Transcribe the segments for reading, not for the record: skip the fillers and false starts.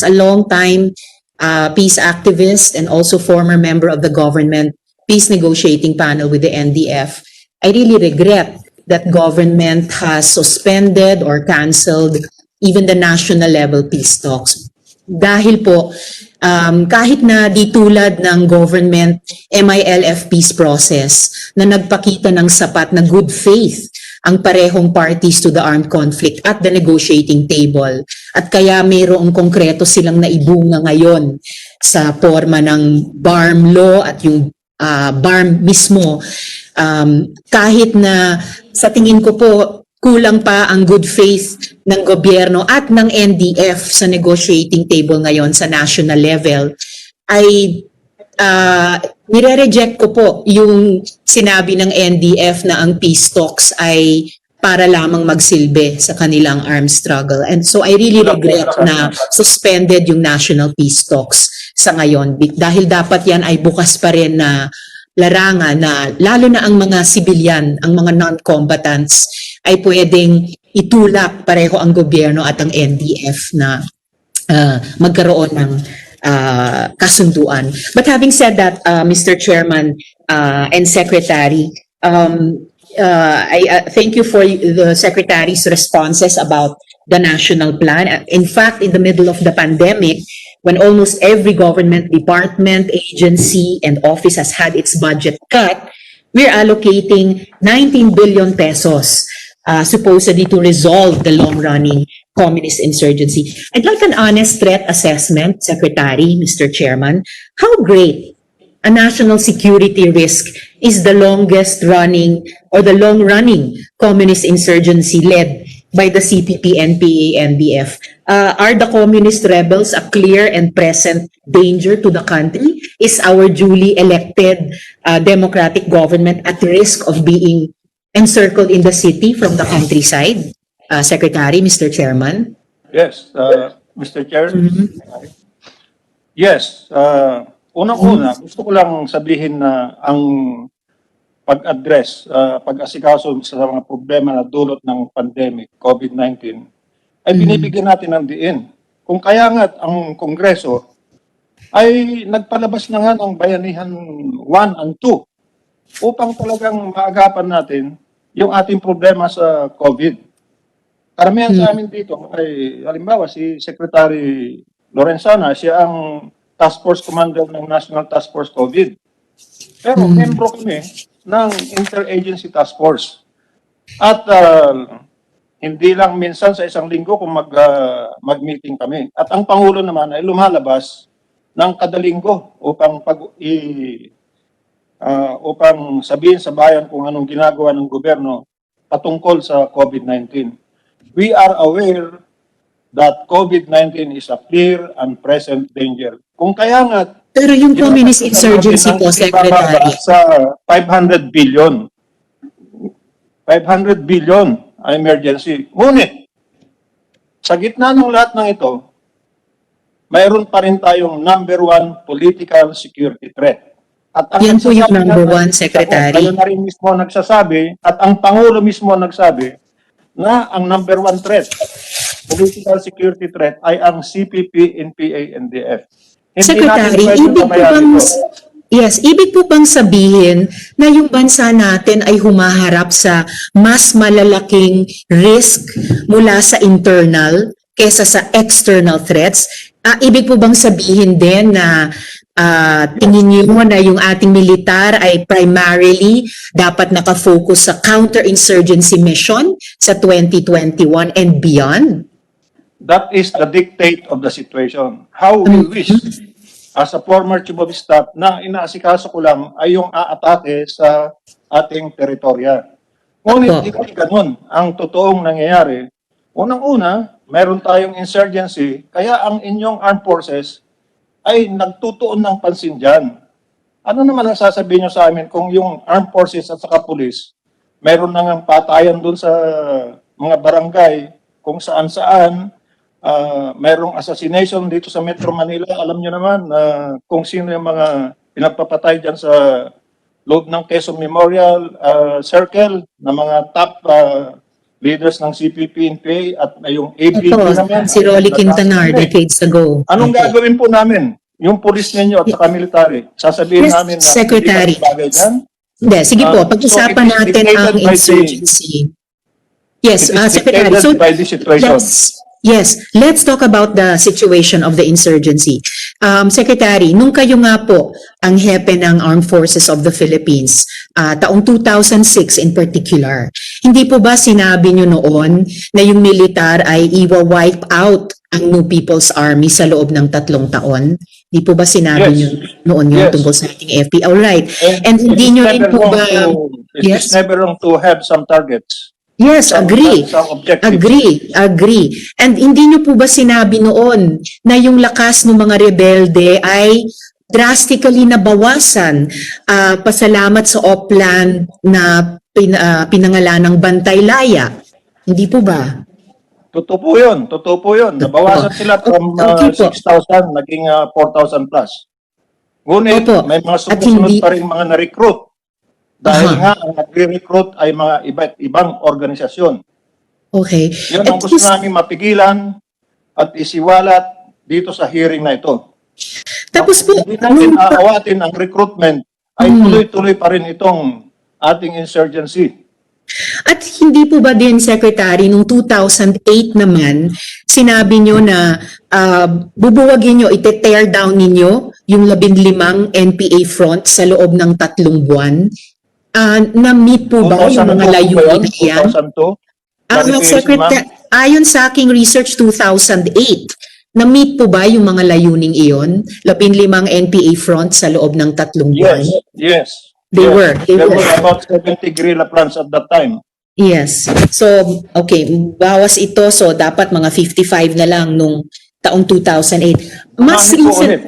as a long-time peace activist and also former member of the government peace negotiating panel with the NDF, I really regret that government has suspended or canceled even the national level peace talks. Dahil po, kahit na di tulad ng government MILF peace process na nagpakita ng sapat na good faith ang parehong parties to the armed conflict at the negotiating table. At kaya mayroong konkreto silang naibunga ngayon sa forma ng BARM law at yung BARM mismo. Kahit na sa tingin ko po, kulang pa ang good faith ng gobyerno at ng NDF sa negotiating table ngayon sa national level, ay nire-reject ko po yung sinabi ng NDF na ang peace talks ay para lamang magsilbi sa kanilang armed struggle. And so I really regret na suspended yung national peace talks sa ngayon. Dahil dapat yan ay bukas pa rin na larangan na lalo na ang mga civilian, ang mga non-combatants ay pwedeng itulak pareho ang gobyerno at ang NDF na magkaroon ng kasunduan. But having said that, Mr. Chairman and Secretary, I thank you for the Secretary's responses about the national plan. In fact, in the middle of the pandemic, when almost every government department, agency, and office has had its budget cut, we're allocating 19 billion pesos supposedly to resolve the long-running communist insurgency. I'd like an honest threat assessment, Secretary, Mr. Chairman. How great a national security risk is the longest-running or the long-running communist insurgency led by the CPP, NPA, NDF? Are the communist rebels a clear and present danger to the country? Is our duly elected democratic government at risk of being encircled in the city from the countryside? Secretary, Mr. Chairman? Yes, Mr. Chair. Yes, unang-una, gusto ko lang sabihin na ang pag-address, pag-asikaso sa mga problema na dulot ng pandemic, COVID-19, ay binibigyan natin ng diin. Kung kaya nga ang Kongreso ay nagpalabas na nga ng Bayanihan 1 and 2 upang talagang maagapan natin yung ating problema sa COVID. Karamihan sa amin dito ay, halimbawa, si Secretary Lorenzana, siya ang Task Force Commander ng National Task Force COVID. Pero membro kami ng Interagency Task Force. At hindi lang minsan sa isang linggo kung mag-meeting kami. At ang Pangulo naman ay lumalabas ng kada linggo upang upang sabihin sa bayan kung anong ginagawa ng gobyerno patungkol sa COVID-19. We are aware that COVID-19 is a clear and present danger. Kung kaya nga, pero yung communist insurgency po, Secretary, sa 500 billion. 500 billion ang emergency. Ngunit, sa gitna ng lahat ng ito, mayroon pa rin tayong #1 political security threat. At ang yan po yung #1, Secretary. Kayo na rin mismo nagsasabi, at ang Pangulo mismo nagsabi, na ang #1 threat, political security threat, ay ang CPP, NPA, NDF. Secretary, ibig po bang sabihin na yung bansa natin ay humaharap sa mas malalaking risk mula sa internal kesa sa external threats? Ibig po bang sabihin din na tingin niyo na yung ating militar ay primarily dapat nakafocus sa counterinsurgency mission sa 2021 and beyond? That is the dictate of the situation. How we wish, as a former chief of staff, na inaasikaso ko lang ay yung aatake sa ating teritorya. Ngunit hindi ganun ang totoong nangyayari. Unang-una, meron tayong insurgency, kaya ang inyong armed forces ay nagtutuon ng pansin dyan. Ano naman ang sasabihin nyo sa amin kung yung armed forces at saka police, meron nang patayan dun sa mga barangay, kung saan-saan, merong assassination dito sa Metro Manila. Alam nyo naman kung sino yung mga pinagpapatay dyan sa loob ng Quezon Memorial Circle na mga top leaders ng CPP-NPA at yung ABP Ito, naman. si Rolly Quintanar, decades ago. Anong Opo. gagawin po namin? Yung police ninyo at saka military, sasabihin Yes, namin na Secretary. hindi kami bagay dyan? Hindi, sige po, So pag-usapan it is natin dictated ang by the- insurgency. Yes, It is Secretary. dictated So, by the situation. let's talk about the situation of the insurgency. Secretary, nung kayo nga po ang hepe ng Armed Forces of the Philippines, taong 2006 in particular, hindi po ba sinabi nyo noon na yung militar ay iwa-wipe out ang New People's Army sa loob ng 3 taon? Hindi po ba sinabi Yes. nyo noon yun Yes. tungkol sa ating FP? Alright. And it hindi is nyo rin never po wrong ba... it is never wrong to have some targets. Yes, agree. Some objectives. Agree. And hindi nyo po ba sinabi noon na yung lakas ng mga rebelde ay drastically nabawasan pasalamat sa Oplan na pinangalanang Bantay Laya? Hindi po ba? Totoo po yun. Totoo po yun. Nabawasan sila from Okay po. 6,000 naging 4,000 plus. Ngunit Opo. may mga At sumusunod hindi- pa rin mga na-recruit. Dahil Aha. nga ang nagre-recruit ay mga iba't ibang organisasyon. Okay. Yun ang At gusto namin mapigilan at isiwalat dito sa hearing na ito. Tapos po, Hindi natin aawatin ang recruitment ay tuloy-tuloy pa rin itong ating insurgency. At hindi po ba din, Secretary, nung 2008 naman, sinabi nyo na bubuwagin nyo, ite-tear down ninyo yung 15 NPA front sa loob ng 3 buwan? Na-meet po ba yung mga layunin na yan? 2002? Secretary, ayon sa aking research 2008, na-meet po ba yung mga layuning iyon? 15 NPA front sa loob ng 3 buwan? Yes. They were. There were about 70 guerrilla plants at that time. Yes. So, okay, bawas ito. So, dapat mga 55 na lang nung taong 2008. Mas Marami po recent, ulit.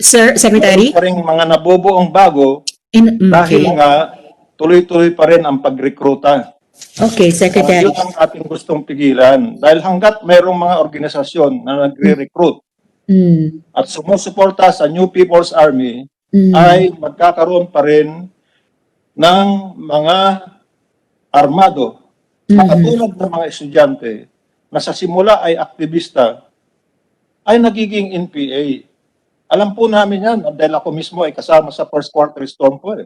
Sir, Secretary? Meron pa rin mga nabubuong bago dahil Okay. nga tuloy-tuloy pa rin ang pagrekruta. Okay, Secretary. Yun ang ating gustong pigilan. Dahil hanggat mayroong mga organisasyon na nagre-recruit at sumusuporta sa New People's Army, ay magkakaroon pa rin ng mga armado na katulad ng mga estudyante na sa simula ay aktivista ay nagiging NPA. Alam po namin yan dahil ako mismo ay kasama sa first quarter storm po eh.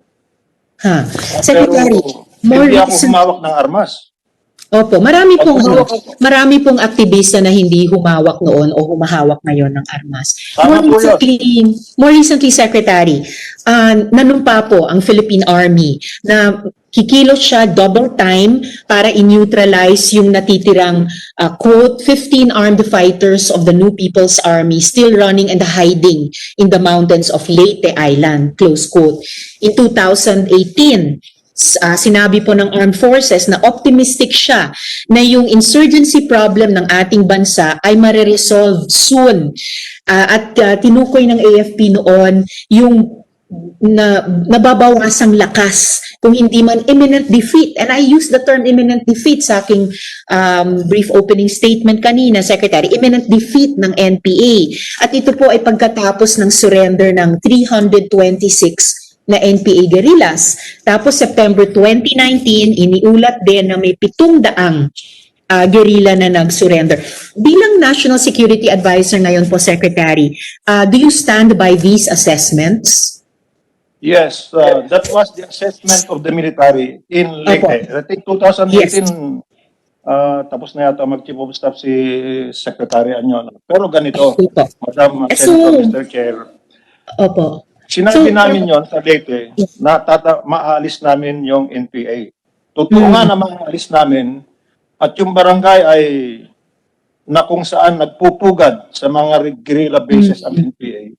Secretary, Pero hindi ako recent- humawak ng armas. Opo, marami pong aktivista na hindi humawak noon o humahawak ngayon ng armas. Tama po More recently, Secretary, nanumpa po ang Philippine Army na kikilos siya double time para i-neutralize yung natitirang quote 15 armed fighters of the New People's Army still running and hiding in the mountains of Leyte Island, close quote. In 2018, sinabi po ng Armed Forces na optimistic siya na yung insurgency problem ng ating bansa ay mareresolve soon. At tinukoy ng AFP noon yung nababawasang lakas kung hindi man imminent defeat. And I use the term imminent defeat sa aking brief opening statement kanina, Secretary. Imminent defeat ng NPA. At ito po ay pagkatapos ng surrender ng 326 na NPA guerrillas. Tapos September 2019, iniulat din na may 700 guerrilla na nag-surrender. Bilang National Security Advisor ngayon po, Secretary, do you stand by these assessments? Yes, that was the assessment of the military in Leyte. I think 2018, tapos na yata mag-chief of staff si Secretary Anyon. Pero ganito, Opo. Madam So, Senator, Mr. Chair, Opo. sinabi namin yon sa Leyte na maalis namin yung NPA. Totoo nga na maalis namin at yung barangay ay na kung saan nagpupugad sa mga guerrilla bases ang NPA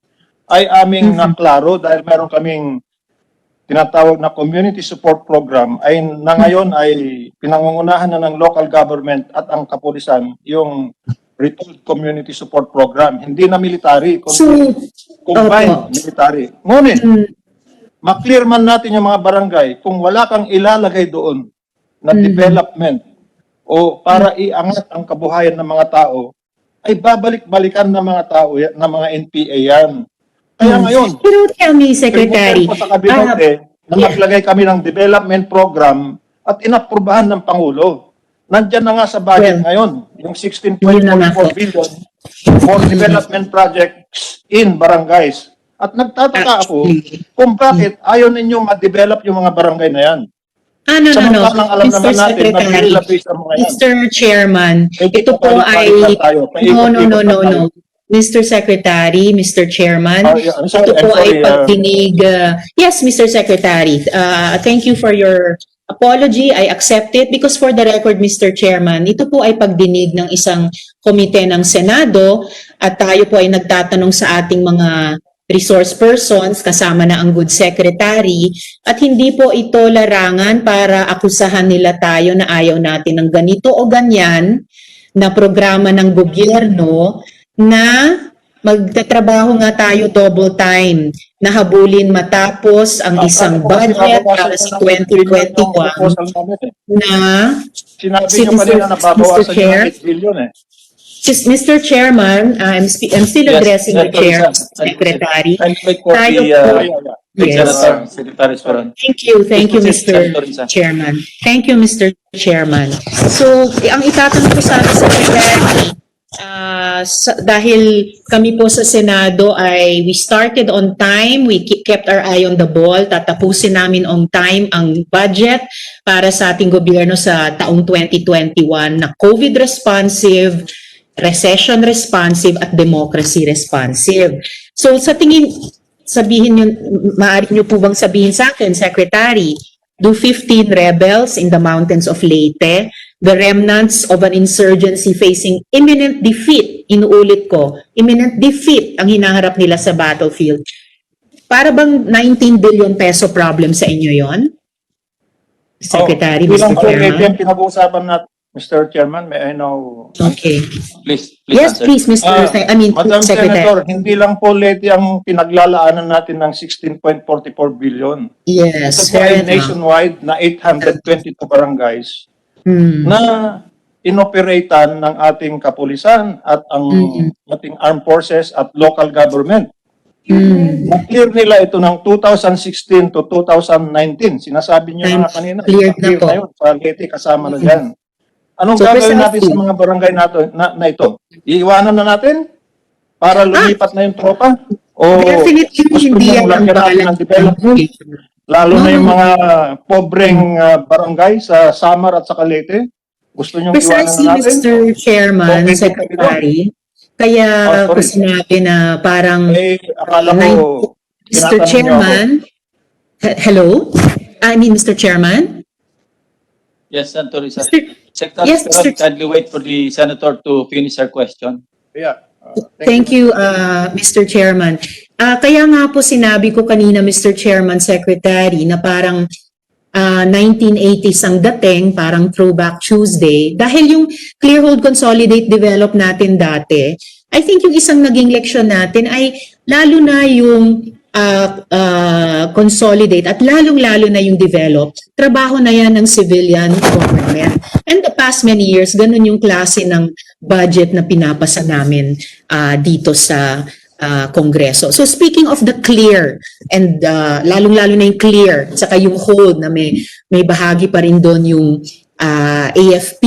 ay aming naklaro dahil meron kaming tinatawag na community support program ay na ngayon ay pinangungunahan na ng local government at ang kapulisan yung retooled community support program. Hindi na military, kundi combined military. Ngunit, maklear man natin yung mga barangay kung wala kang ilalagay doon na development o para iangat ang kabuhayan ng mga tao, ay babalik-balikan ng mga tao, ng mga NPA yan. Kaya ngayon, Pero tell me, Secretary, po sa kabinete na maglagay kami ng development program at inaprubahan ng Pangulo. nandyan na nga sa budget Well, ngayon, yung yun na nga 16.44 po. billion for development projects in barangays. At nagtataka ako Actually, kung bakit ayaw ninyong ma-develop yung mga barangay na yan. no. Samantalang alam Mr. naman natin na Secretary, guerrilla based ang mga yan. Mr. Chairman, Medyo ito po ay... papalit-palit tayo. Paikot-ikot lang tayo. No. Mr. Secretary, Mr. Chairman, I'm sorry, ito po I'm sorry, ay pagdinig. Yes, Mr. Secretary, thank you for your apology. I accept it because for the record, Mr. Chairman, ito po ay pagdinig ng isang komite ng Senado at tayo po ay nagtatanong sa ating mga resource persons, kasama na ang good secretary, at hindi po ito larangan para akusahan nila tayo na ayaw natin ng ganito o ganyan na programa ng gobyerno na magtatrabaho nga tayo double time na habulin matapos ang isang budget para sa 2021 na Sinabi si nyo kanina na babawasan nyo Chair, ng 8 billion eh. Mr. Chairman, I'm still Yes, addressing the Senator Chair, Risa. Secretary. I'll wait for Tayo the po, yes. Senator, Secretary Esperon. Thank you, Mr. Senator Risa. Chairman. Thank you, Mr. Chairman. So, ang itatanong ko sa Secretary, dahil kami po sa Senado ay we started on time, we kept our eye on the ball, tatapusin namin on time ang budget para sa ating gobyerno sa taong 2021 na COVID responsive, recession responsive at democracy responsive. So sa tingin, sabihin nyo, maaari nyo po bang sabihin sa akin, Secretary, do 15 rebels in the mountains of Leyte, the remnants of an insurgency facing imminent defeat, inuulit ko, imminent defeat ang hinaharap nila sa battlefield. Para bang 19 billion peso problem sa inyo yon? Secretary, Mr. Bilang Chairman? yung pinag-uusapan natin, Mr. Chairman, may I know? Okay. Please Yes, answer. please, Mr. Madam Secretary. Senator, hindi lang po late ang pinaglalaanan natin ng 16.44 billion. Yes, Ito po fair ay enough. nationwide na 822 barangays Hmm. na inoperatan ng ating kapulisan at ang ating armed forces at local government. Na-clear nila ito ng 2016 to 2019. Sinasabi niyo na kanina. Cleared na po. yun. Sa Leyte kasama na dyan. Anong So, gagawin natin precisely. sa mga barangay na ito? Iiwanan na natin? Para lumipat na yung tropa? O Definitely gusto hindi niyong yan ang lagyan natin balak. ng development? Lalo na yung mga pobreng barangay sa Samar at sa Leyte? Gusto niyong iwanan Precisely, na natin? Mr. Chairman, Okay, Secretary. Kaya ko sorry. sinabi na parang Akala ko, Mr. tinatanong niyo ako. Chairman, hello? I mean, Mr. Chairman? Yes, Senator Risa. Mr. Secretary Yes, Esperon, Mr. kindly wait for the Senator to finish her question. Yeah. Thank you, Mr. Chairman. Kaya nga po sinabi ko kanina, Mr. Chairman, Secretary, na parang 1980s ang dating, parang throwback Tuesday. Dahil yung clear hold, consolidate, develop natin dati, I think yung isang naging leksyon natin ay lalo na yung consolidate at lalong-lalo na yung develop, trabaho na yan ng civilian government. And the past many years, ganun yung klase ng budget na pinapasa namin dito sa Kongreso. So speaking of the clear, and lalong-lalo na yung clear, saka yung hold na may bahagi pa rin doon yung AFP,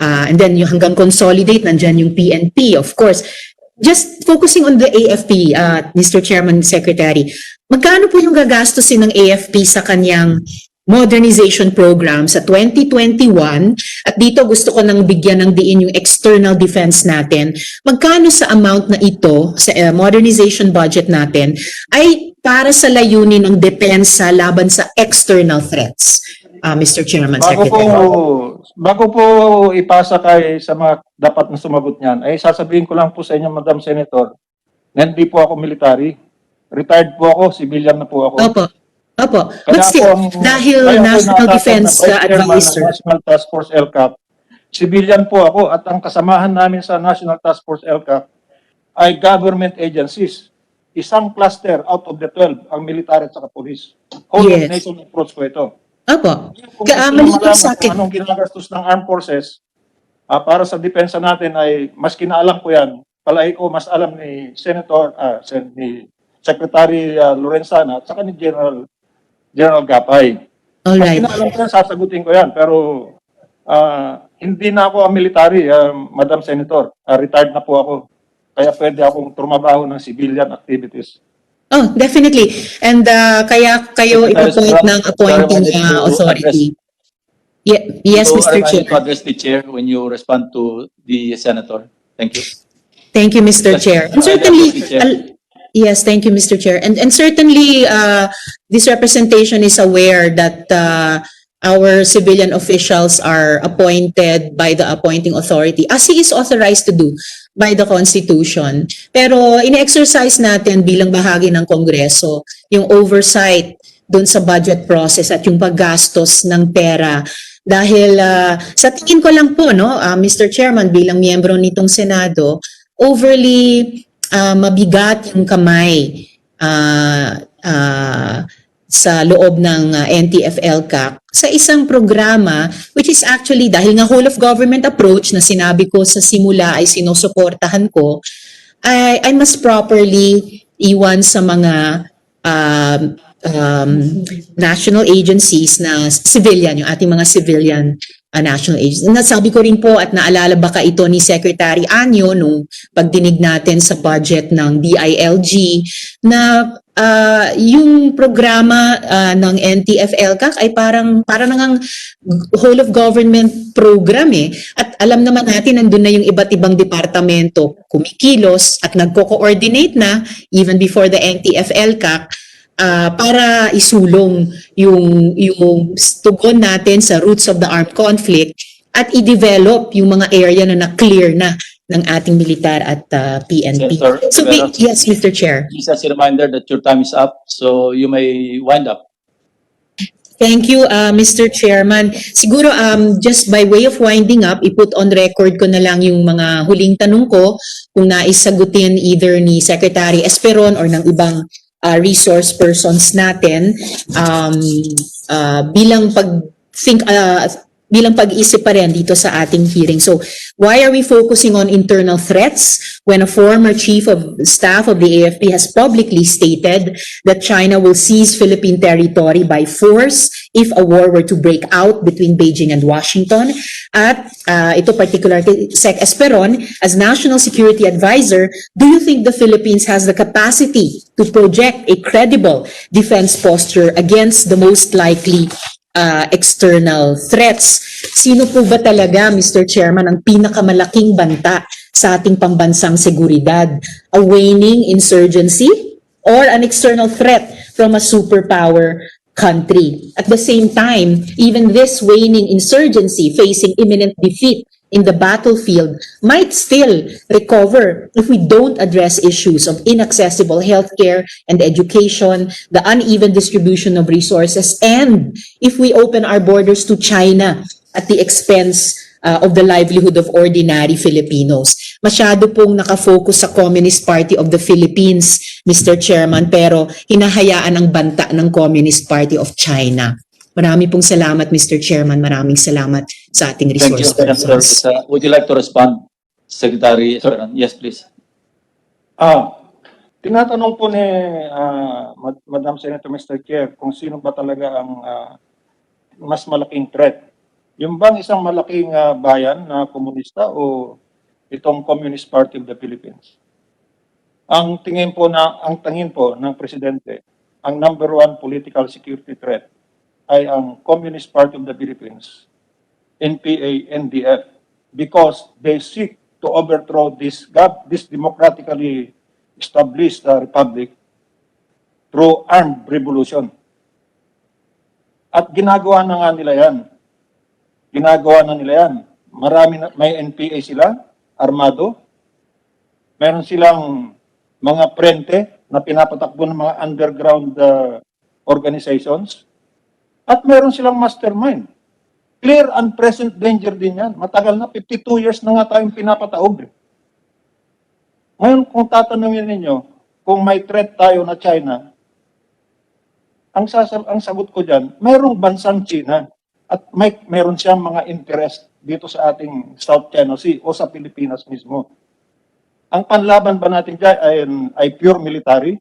and then yung hanggang consolidate, nandyan yung PNP, of course. Just focusing on the AFP, Mr. Chairman, Secretary, magkano po yung gagastusin ng AFP sa kanyang modernization program sa 2021? At dito gusto ko nang bigyan ng diin yung external defense natin. Magkano sa amount na ito, sa modernization budget natin, ay para sa layunin ng depensa laban sa external threats? Mr. Chairman, Secretary. Bago po ipasa kay sa mga dapat na sumagot niyan, ay sasabihin ko lang po sa inyo, Madam Senator, na hindi po ako military. Retired po ako, civilian na po ako. Opo. But Kaya still, ako dahil kaya ako National nakataas Defense na Vice Chairman ng Advisor. National Task Force LCAP, civilian po ako at ang kasamahan namin sa National Task Force LCAP ay government agencies. Isang cluster out of the 12 ang military at saka police. Whole of Yes. nation approach po ito. Opo. Kung gusto nyo Malinaw malaman sa kung akin. anong ginagastos ng armed forces para sa depensa natin ay mas kinaalam ko yan. Palagi ko mas alam ni Senator, ni Secretary Lorenzana at saka ni General Gapay. Mas Alright. kinaalam ko yan, sasagutin ko yan. Pero Hindi na ako military, Madam Senator. Retired na po ako. Kaya pwede akong trumabaho ng civilian activities. Oh, definitely. And kaya kayo Secretary ipapoint Esperon, ng appointing you are reminded to authority. Yes, You are Mr. reminded Chair. to address the chair when you respond to the senator. Thank you. Thank you, Mr. Yes, Chair. And Mr. certainly, Chair. yes, thank you, Mr. Chair. And certainly, this representation is aware that our civilian officials are appointed by the appointing authority, as he is authorized to do by the Constitution. Pero ine-exercise natin bilang bahagi ng Kongreso yung oversight doon sa budget process at yung paggastos ng pera. Dahil sa tingin ko lang po, no, Mr. Chairman, bilang miyembro nitong Senado, overly mabigat yung kamay sa loob ng NTF-ELCAC sa isang programa which is actually dahil nga whole of government approach na sinabi ko sa simula ay sinusuportahan ko, I must properly iwan sa mga national agencies na civilian, yung ating mga civilian national agencies. Nasabi ko rin po at naalala baka ito ni Secretary Anyo nung pagdinig natin sa budget ng DILG na yung programa ng NTF-ELCAC ay parang nang whole of government program eh. At alam naman natin nandun na yung iba't ibang departamento kumikilos at nagko-coordinate na even before the NTF-ELCAC para isulong yung tugon natin sa roots of the armed conflict at i-develop yung mga area na na-clear na ng ating militar at PNP. Senator So, Hontiveros. yes, Mr. Chair. Just as a reminder that your time is up, so you may wind up. Thank you, Mr. Chairman. Siguro, just by way of winding up, i-put on record ko na lang yung mga huling tanong ko kung naisagutin either ni Secretary Esperon or ng ibang resource persons natin bilang pag-isip pa rin dito sa ating hearing. So, why are we focusing on internal threats when a former chief of staff of the AFP has publicly stated that China will seize Philippine territory by force if a war were to break out between Beijing and Washington? At ito particularly, Sec. Esperon, as National Security Advisor, do you think the Philippines has the capacity to project a credible defense posture against the most likely external threats? Sino po ba talaga, Mr. Chairman, ang pinakamalaking banta sa ating pambansang seguridad? A waning insurgency or an external threat from a superpower country? At the same time, even this waning insurgency facing imminent defeat in the battlefield might still recover if we don't address issues of inaccessible healthcare and education, the uneven distribution of resources, and if we open our borders to China at the expense of the livelihood of ordinary Filipinos. Masyado pong nakafocus sa Communist Party of the Philippines, Mr. Chairman, pero hinahayaan ang banta ng Communist Party of China. Marami pong salamat, Mr. Chairman. Maraming salamat sa ating Thank you, resource Senator. persons. Would you like to respond, Secretary Esperon? Yes, please. Tinatanong po ni Madam Senator Mr. Chair kung sino ba talaga ang mas malaking threat. Yung bang isang malaking bayan na komunista o itong Communist Party of the Philippines? Ang tingin po ng presidente, ang number one political security threat ay ang Communist Party of the Philippines, NPA-NDF, because they seek to overthrow this democratically established republic through armed revolution. At ginagawa na nga nila yan. May NPA sila, armado. Meron silang mga prente na pinapatakbo ng mga underground organizations. At meron silang mastermind. Clear and present danger din yan. Matagal na, 52 years na nga tayong pinapataob. Ngayon, kung tatanungin ninyo, kung may threat tayo na China, ang sagot ko dyan, mayroong bansang China at meron siyang mga interest dito sa ating South China Sea o sa Pilipinas mismo. Ang panlaban ba natin dyan ay pure military?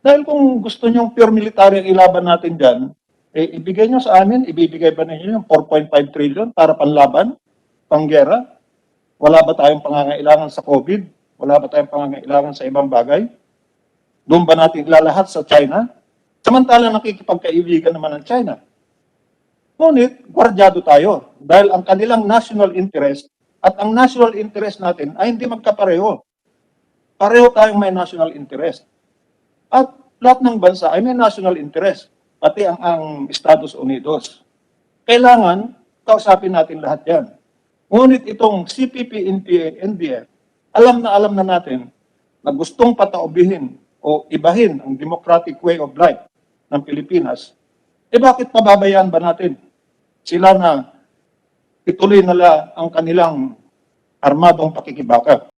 Dahil kung gusto nyong pure military ang ilaban natin dyan, ibigay nyo sa amin, ibibigay ba ninyo yung 4.5 trillion para panlaban, panggera? Wala ba tayong pangangailangan sa COVID? Wala ba tayong pangangailangan sa ibang bagay? Doon ba natin ilalahat sa China? Samantalang nakikipagkaibigan naman ng China. Ngunit, gwardyado tayo dahil ang kanilang national interest at ang national interest natin ay hindi magkapareho. Pareho tayong may national interest. At lahat ng bansa ay may national interest, pati ang Estados Unidos. Kailangan kausapin natin lahat yan. Ngunit itong CPP, NPA, NDF, alam na natin na gustong pataubihin o ibahin ang democratic way of life ng Pilipinas, bakit pababayaan ba natin sila na ituloy nila ang kanilang armadong pakikibaka?